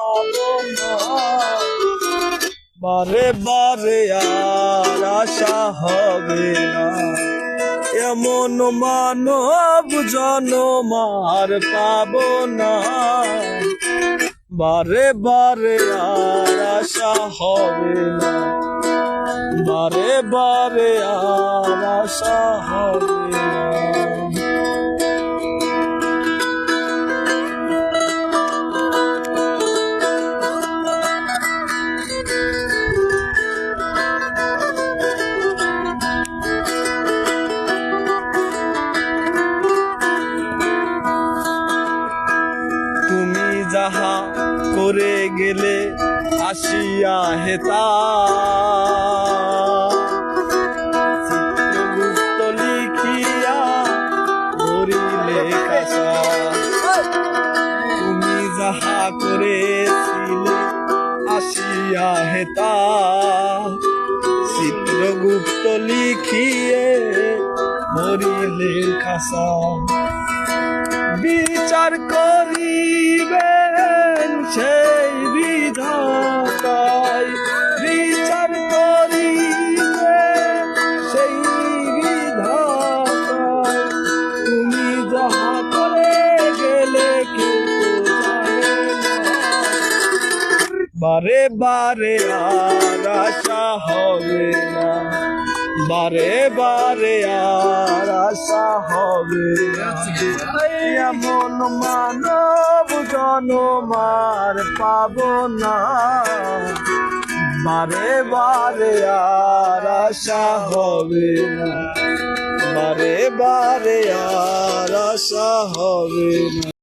পাবো না, বারে বারে আর আশা হবে না, এমন মানব জনম আর পাবো না, বারে বারে আর আশা হবে না, বারে বারে আর আশা হবে না। তুমি যাহা করে গেলে আসিয়া হেতা, চিত্রগুপ্ত লিখিয়া ধরিলে কাঁসা, তুমি যাহা করেছিলে আসিয়া হেতা, চিত্রগুপ্ত লিখিয়ে ধরিলে কাঁসা, বিচার করিবেন সেই বিধাতাই, বিচার করিবেন সেই বিধাতাই, তুমি যাহা করে গেলে কেউ জানে না, বারে বারে আর আশা হবে না, বারে বারে আর আশা হবে না, এমন মানব জনম আর পাবো না, বারে বারে আর আশা হবে না, বারে বারে আর আশা হবে না।